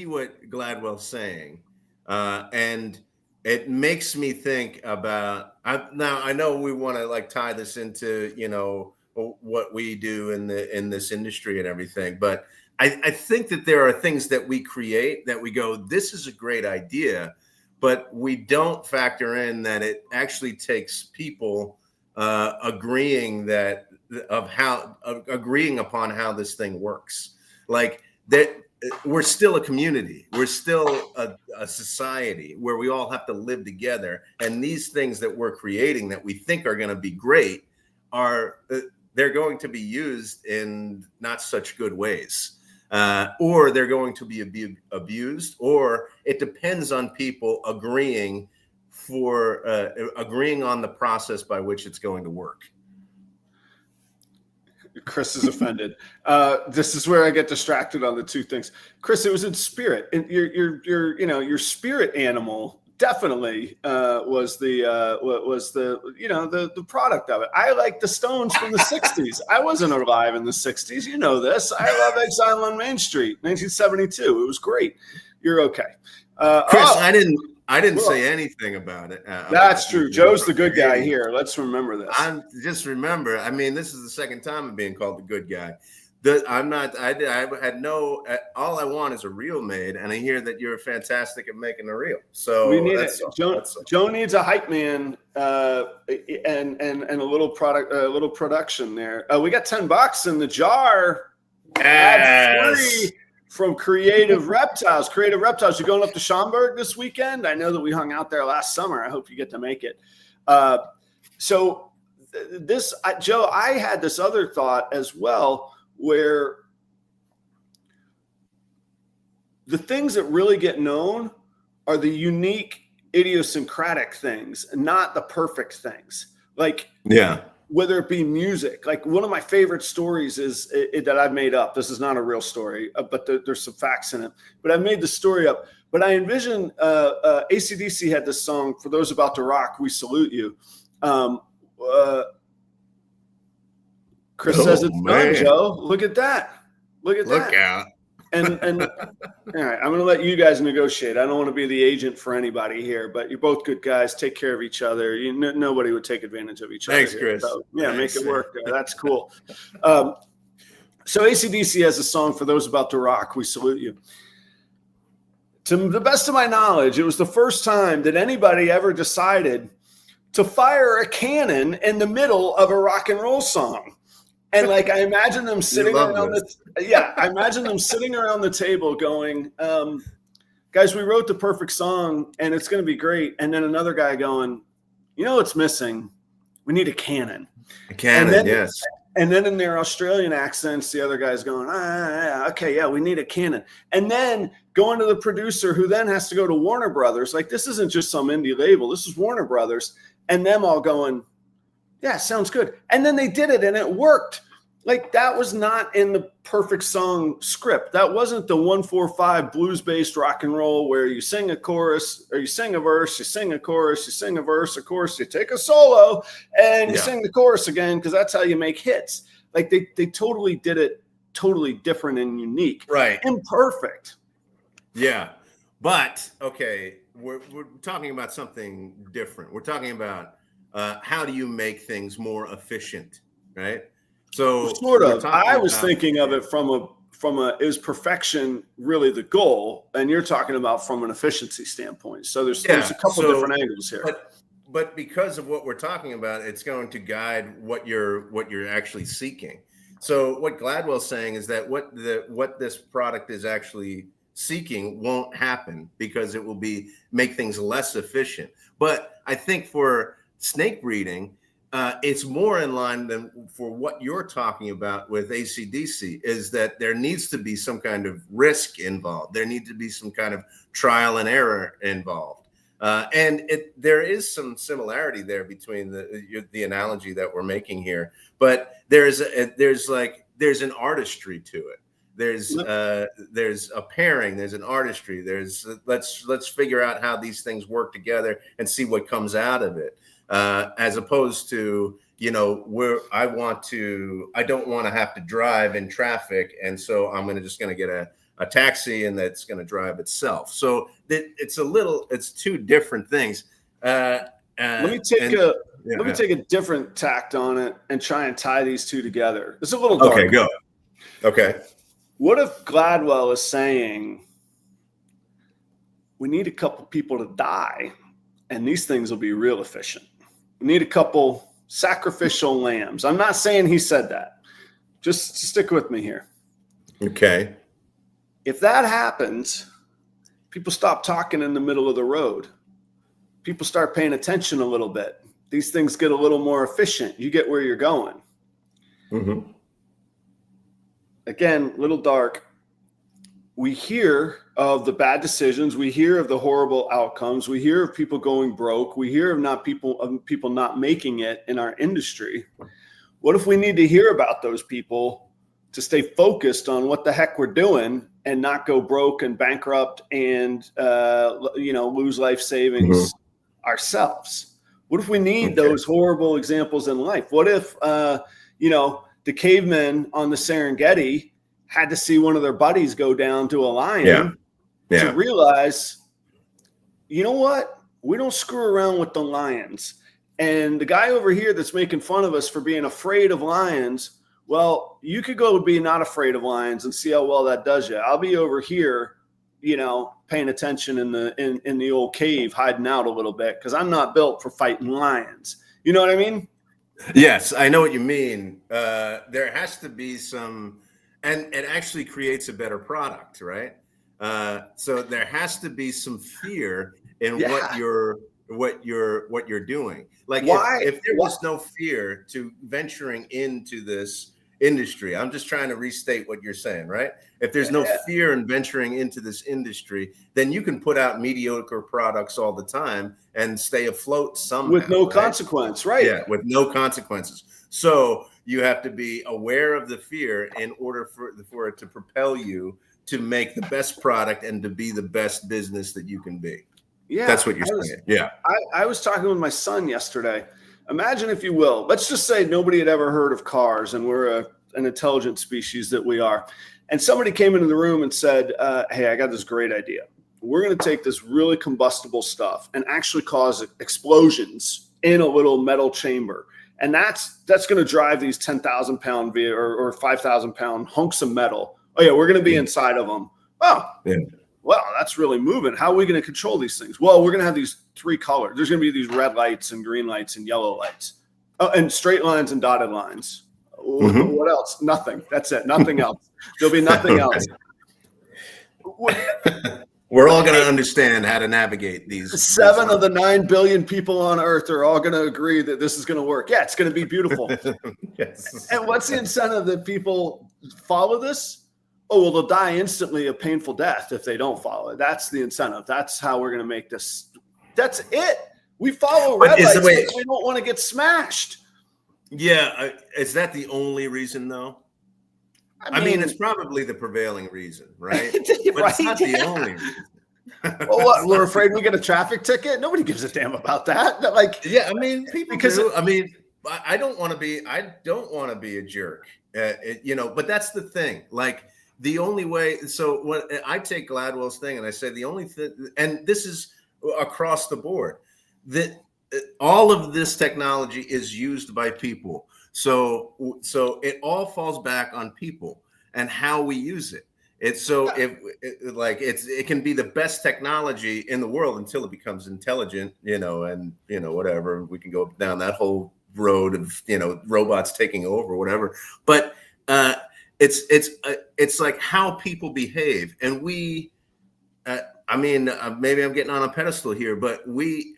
what Gladwell's saying, and it makes me think about. Now I know we want to like tie this into what we do in this industry and everything, but I think that there are things that we create that we go, this is a great idea, but we don't factor in that it actually takes people agreeing upon how this thing works. Like that, we're still a community. We're still a society where we all have to live together. And these things that we're creating that we think are going to be great are they're going to be used in not such good ways. Or they're going to be abused, or it depends on people agreeing on the process by which it's going to work. Chris is offended. This is where I get distracted on the two things. Chris, it was in spirit, and your spirit animal definitely was the product of it. I like the Stones from the '60s. I wasn't alive in the '60s. You know this. I love Exile on Main Street, 1972. It was great. You're okay, Chris. I didn't say anything about it. That's true. Joe's the good guy here. Let's remember this. Remember. I mean, this is the second time I'm being called the good guy. I'm not. I had no. All I want is a reel made, and I hear that you're fantastic at making a reel. So we need it. Joe needs a hype man and a little production there. We got $10 in the jar. Yes. From Creative Reptiles. Creative Reptiles, you're going up to Schaumburg this weekend? I know that we hung out there last summer. I hope you get to make it. Joe, I had this other thought as well, where the things that really get known are the unique, idiosyncratic things, not the perfect things. Like, yeah. Whether it be music, like one of my favorite stories is that I've made up. This is not a real story, but there's some facts in it. But I made the story up. But I envision AC/DC had this song, "For Those About to Rock, We Salute You." Chris says it's done, Joe. Look at that. Look out. And all right, I'm going to let you guys negotiate. I don't want to be the agent for anybody here, but you're both good guys. Take care of each other. Nobody would take advantage of each other. Thanks, Chris. So, make it work there. That's cool. So AC/DC has a song, "For Those About to Rock, We Salute You." To the best of my knowledge, it was the first time that anybody ever decided to fire a cannon in the middle of a rock and roll song. And like, I imagine them sitting around the table going, guys, we wrote the perfect song and it's going to be great. And then another guy going, what's missing? We need a cannon. A cannon, yes. And then in their Australian accents, the other guy's going, we need a cannon. And then going to the producer, who then has to go to Warner Brothers. Like, this isn't just some indie label. This is Warner Brothers. And them all going, yeah, sounds good. And then they did it and it worked. Like, that was not in the perfect song script. That wasn't the 1-4-5 blues-based rock and roll where you sing a chorus or you sing a verse, you sing a chorus, you sing a verse, of course, you take a solo and you sing the chorus again, because that's how you make hits. Like, they totally did it totally different and unique. Right. Imperfect. Yeah. But, okay, we're talking about something different. We're talking about how do you make things more efficient, right? So sort of. I was thinking of it from a is perfection really the goal? And you're talking about from an efficiency standpoint. So there's a couple different angles here. But because of what we're talking about, it's going to guide what you're actually seeking. So what Gladwell's saying is that what this product is actually seeking won't happen because it will make things less efficient. But I think for snake breeding, it's more in line than for what you're talking about with AC/DC, is that there needs to be some kind of risk involved. There needs to be some kind of trial and error involved. And there is some similarity there between the analogy that we're making here. But there's an artistry to it. There's a pairing, there's an artistry. There's let's figure out how these things work together and see what comes out of it. As opposed to, you know, I don't want to have to drive in traffic. And so I'm just going to get a taxi, and that's going to drive itself. So it's two different things. Let me take a different tact on it and try and tie these two together. It's a little dark. Okay, go. Okay. What if Gladwell is saying we need a couple people to die and these things will be real efficient? We need a couple sacrificial lambs. I'm not saying he said that. Just stick with me here. Okay. If that happens, people stop talking in the middle of the road. People start paying attention a little bit. These things get a little more efficient. You get where you're going. Mm-hmm. Again, little dark. We hear of the bad decisions. We hear of the horrible outcomes. We hear of people going broke. We hear of people not making it in our industry. What if we need to hear about those people to stay focused on what the heck we're doing and not go broke and bankrupt and lose life savings ourselves? What if we need those horrible examples in life? What if the cavemen on the Serengeti had to see one of their buddies go down to a lion to realize, you know what? We don't screw around with the lions. And the guy over here that's making fun of us for being afraid of lions, well, you could go be not afraid of lions and see how well that does you. I'll be over here, paying attention in the old cave, hiding out a little bit, because I'm not built for fighting lions. You know what I mean? Yes, I know what you mean. There has to be some, and it actually creates a better product, right? So there has to be some fear in what you're doing. Like if there was no fear to venturing into this industry, I'm just trying to restate what you're saying, right? If there's no fear in venturing into this industry, then you can put out mediocre products all the time and stay afloat somehow. With no consequence, right? Yeah, with no consequences. So you have to be aware of the fear in order for it to propel you to make the best product and to be the best business that you can be. Yeah, that's what you're saying. Yeah. I was talking with my son yesterday. Imagine, if you will, let's just say nobody had ever heard of cars, and we're an intelligent species that we are. And somebody came into the room and said, hey, I got this great idea. We're going to take this really combustible stuff and actually cause explosions in a little metal chamber. And that's going to drive these 10,000 pound or 5,000 pound hunks of metal. Oh yeah, we're going to be inside of them. Oh, yeah. Well, that's really moving. How are we going to control these things? Well, we're going to have these three colors. There's going to be these red lights and green lights and yellow lights. Oh, and straight lines and dotted lines. Mm-hmm. What else? Nothing. That's it. Nothing else. There'll be nothing else. We're all going to understand how to navigate these. 7 of the 9 billion people on Earth are all going to agree that this is going to work. Yeah, it's going to be beautiful. Yes. And what's the incentive that people follow this? Oh, well, they'll die instantly a painful death if they don't follow it. That's the incentive. That's how we're going to make this. That's it. We follow red lights because we don't want to get smashed. Yeah. Is that the only reason, though? I mean, it's probably the prevailing reason, right? But it's not the only reason. Well, what? We're afraid we get a traffic ticket? Nobody gives a damn about that. Yeah, I mean, people do. I mean, I don't want to be a jerk, but that's the thing. Like, the only way, so when I take Gladwell's thing and I say the only thing, and this is across the board, that all of this technology is used by people. So it all falls back on people and how we use it. It can be the best technology in the world until it becomes intelligent, and whatever. We can go down that whole road of robots taking over, whatever. But it's like how people behave, and we. Maybe I'm getting on a pedestal here, but we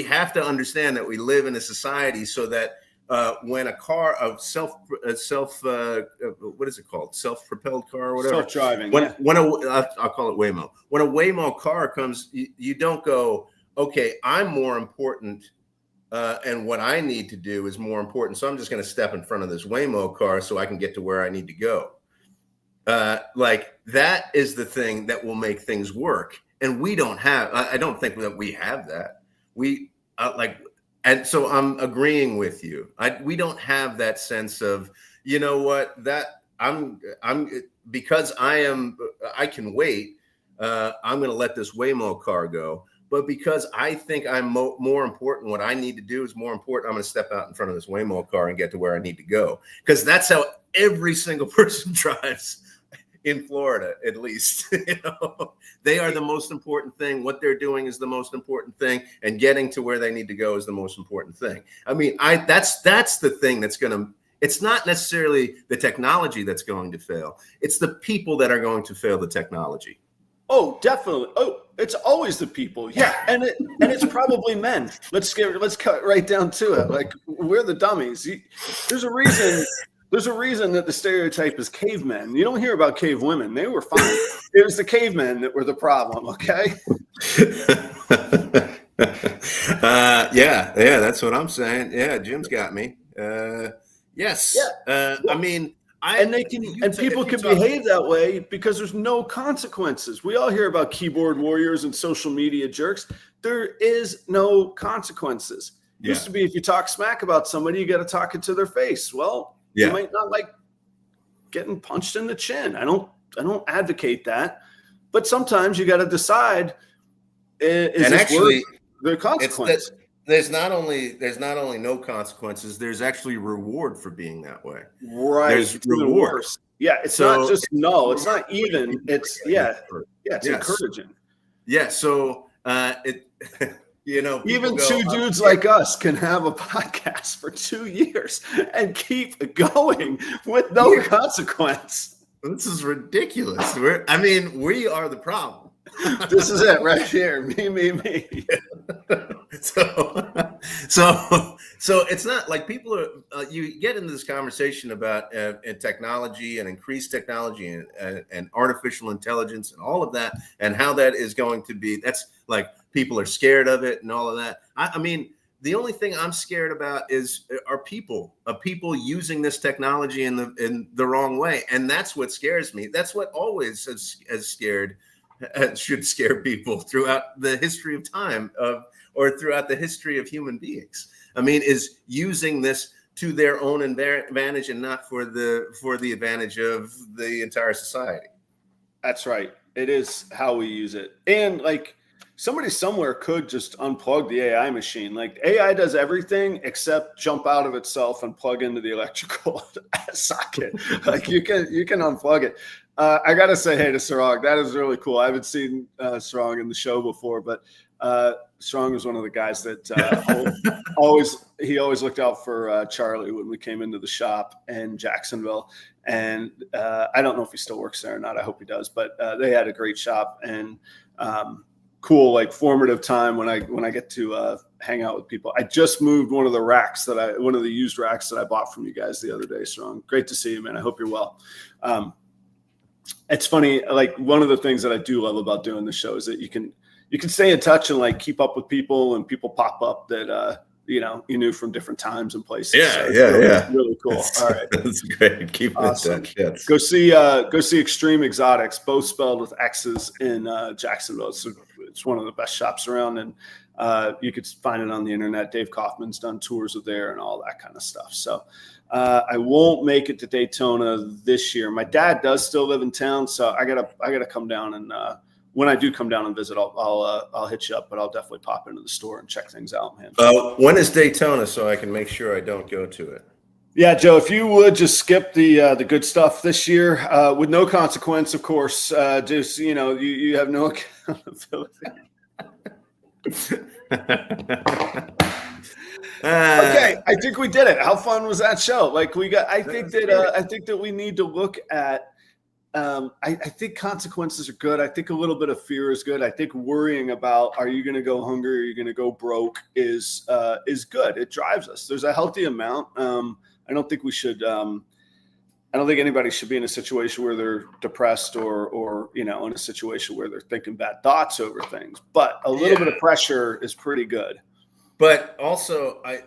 have to understand that we live in a society so that when a car of what is it called? Self-propelled car or whatever. Self-driving. I'll call it Waymo. When a Waymo car comes, you don't go, okay, I'm more important, and what I need to do is more important. So I'm just going to step in front of this Waymo car so I can get to where I need to go. Like that is the thing that will make things work. And we don't have, I don't think that we have that. and so I'm agreeing with you. We don't have that sense of, you know what, that I'm because I can wait. I'm going to let this Waymo car go. But because I think I'm more important, what I need to do is more important, I'm going to step out in front of this Waymo car and get to where I need to go. Because that's how every single person drives in Florida, at least. You know, they are the most important thing. What they're doing is the most important thing, and getting to where they need to go is the most important thing. I mean, that's the thing that's going to. It's not necessarily the technology that's going to fail. It's the people that are going to fail the technology. Oh, definitely. Oh, it's always the people. Yeah, and it's probably men. Let's cut right down to it. Like, we're the dummies. There's a reason. There's a reason that the stereotype is cavemen. You don't hear about cave women. They were fine. It was the cavemen that were the problem. Okay. Yeah, that's what I'm saying. Yeah, Jim's got me. Yes. Yeah. I mean, people can behave that way because there's no consequences. We all hear about keyboard warriors and social media jerks. There is no consequences. It used to be if you talk smack about somebody, you got to talk it to their face. Well, you might not like getting punched in the chin. I don't advocate that, but sometimes you got to decide. Is this worth the consequence? There's not only no consequences, there's actually reward for being that way. Right. There's reward. Yeah. It's not just no, it's not even. It's it's encouraging. Yeah. So you know, even two dudes like us can have a podcast for 2 years and keep going with no consequence. This is ridiculous. We are the problem. This is it right here. Me. So it's not like people are. You get into this conversation about technology and increased technology and artificial intelligence and all of that, and how that is going to be. That's like people are scared of it and all of that. I mean, the only thing I'm scared about are people using this technology in the wrong way, and that's what scares me. That's what always has scared. Should scare people throughout the history of time or throughout the history of human beings. I mean, is using this to their own advantage and not for the advantage of the entire society. That's right. It is how we use it. And like somebody somewhere could just unplug the AI machine. Like AI does everything except jump out of itself and plug into the electrical socket. Like you can unplug it. I got to say hey to Sarong. That is really cool. I haven't seen Sarong in the show before, but Sarong was one of the guys that always looked out for Charlie when we came into the shop in Jacksonville. And I don't know if he still works there or not. I hope he does. But they had a great shop and cool, like formative time when I get to hang out with people. I just moved one of the used racks that I bought from you guys the other day. Sarong, great to see you, man. I hope you're well. It's funny, like one of the things that I do love about doing the show is that you can stay in touch and like keep up with people, and people pop up that you knew from different times and places. Yeah. Really cool. All right, that's great. Keep awesome. In touch. Yes. Go see Extreme Exotics, both spelled with X's, in Jacksonville. It's one of the best shops around, and you could find it on the internet. Dave Kaufman's done tours of there and all that kind of stuff. So. I won't make it to Daytona this year. My dad does still live in town, so I gotta come down, and when I do come down and visit, I'll hit you up, but I'll definitely pop into the store and check things out, man. When is Daytona, so I can make sure I don't go to it? Yeah, Joe, if you would just skip the good stuff this year with no consequence, of course. Just you have no accountability. Okay, I think we did it. How fun was that show? Like I think that we need to look at. I think consequences are good. I think a little bit of fear is good. I think worrying about are you going to go hungry, are you going to go broke is good. It drives us. There's a healthy amount. I don't think we should. I don't think anybody should be in a situation where they're depressed or in a situation where they're thinking bad thoughts over things. But a little bit of pressure is pretty good. But also, I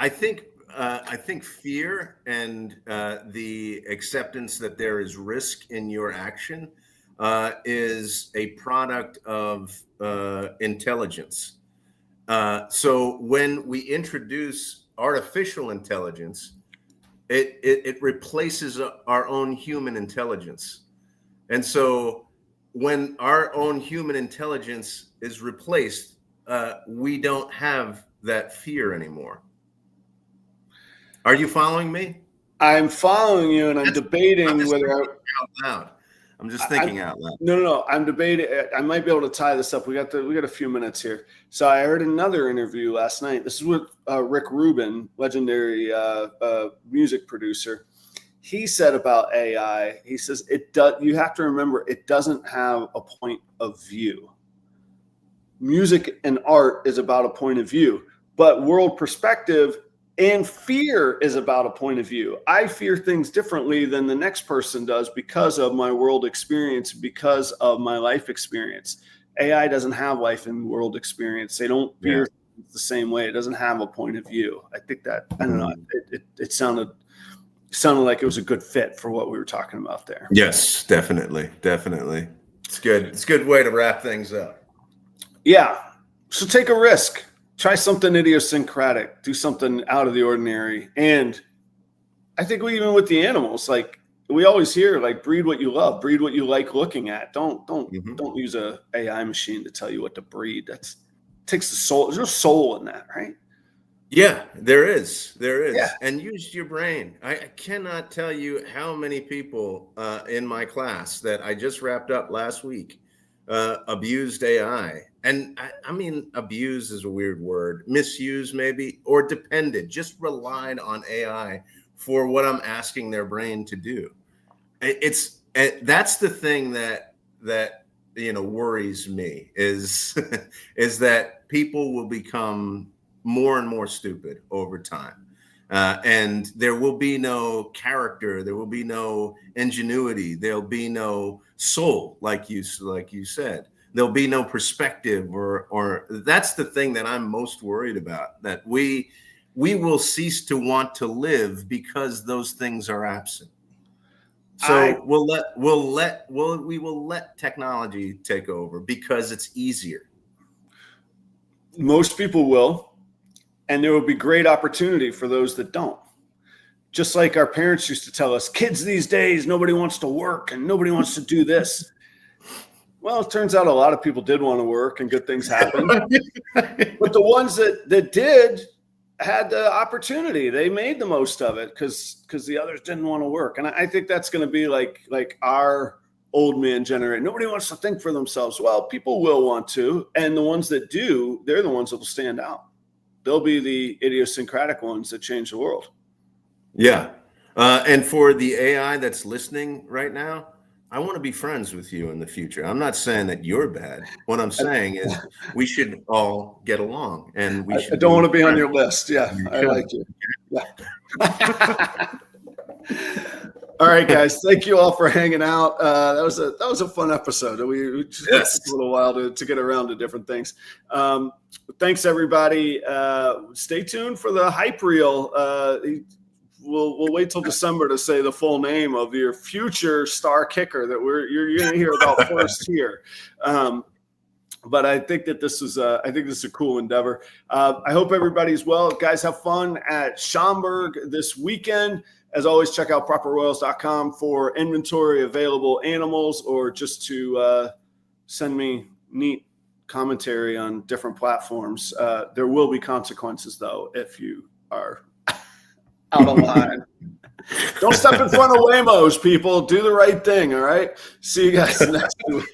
think fear and the acceptance that there is risk in your action is a product of intelligence. So when we introduce artificial intelligence, it replaces our own human intelligence. And so when our own human intelligence is replaced, we don't have that fear anymore. Are you following me? I'm following you, and I'm debating whether out loud. I'm just thinking out loud. No. I'm debating. I might be able to tie this up. We got a few minutes here. So I heard another interview last night. This is with Rick Rubin, legendary music producer. He said about AI. He says you have to remember, it doesn't have a point of view. Music and art is about a point of view, but world perspective and fear is about a point of view. I fear things differently than the next person does because of my world experience, because of my life experience. AI doesn't have life and world experience. They don't fear things the same way. It doesn't have a point of view. I think that, I don't know, it sounded like it was a good fit for what we were talking about there. Yes, definitely. It's good. It's a good way to wrap things up. Yeah. So take a risk. Try something idiosyncratic, do something out of the ordinary. And I think even with the animals, like we always hear, like, breed what you love, breed what you like looking at. Don't use a AI machine to tell you what to breed. Takes the soul. There's no soul in that, right? Yeah, there is. Yeah. And use your brain. I cannot tell you how many people in my class that I just wrapped up last week abused AI. And I mean, abuse is a weird word, misuse maybe, or depended, just relied on AI for what I'm asking their brain to do. That's the thing that worries me is is that people will become more and more stupid over time. And there will be no character, there will be no ingenuity, there'll be no soul, like you said. There'll be no perspective, or that's the thing that I'm most worried about, that we will cease to want to live because those things are absent. So we will let technology take over because it's easier. Most people will, and there will be great opportunity for those that don't. Just like our parents used to tell us, kids these days, nobody wants to work and nobody wants to do this. Well, it turns out a lot of people did want to work and good things happened. But the ones that did had the opportunity. They made the most of it because the others didn't want to work. And I think that's going to be like our old man generation. Nobody wants to think for themselves. Well, people will want to. And the ones that do, they're the ones that will stand out. They'll be the idiosyncratic ones that change the world. Yeah. And for the AI that's listening right now, I want to be friends with you in the future. I'm not saying that you're bad. What I'm saying is we should all get along, and we should. I don't want to be on your list. Yeah, I like you. Yeah. All right, guys. Thank you all for hanging out. That was a fun episode. We just took a little while to get around to different things. Thanks, everybody. Stay tuned for the hype reel. We'll wait till December to say the full name of your future star kicker that you're going to hear about first here. But I think that this is a cool endeavor. I hope everybody's well. Guys, have fun at Schaumburg this weekend. As always, check out properroyals.com for inventory, available animals, or just to send me neat commentary on different platforms. There will be consequences, though, if you are out of line. Don't step in front of Waymos, people. Do the right thing, all right? See you guys next week.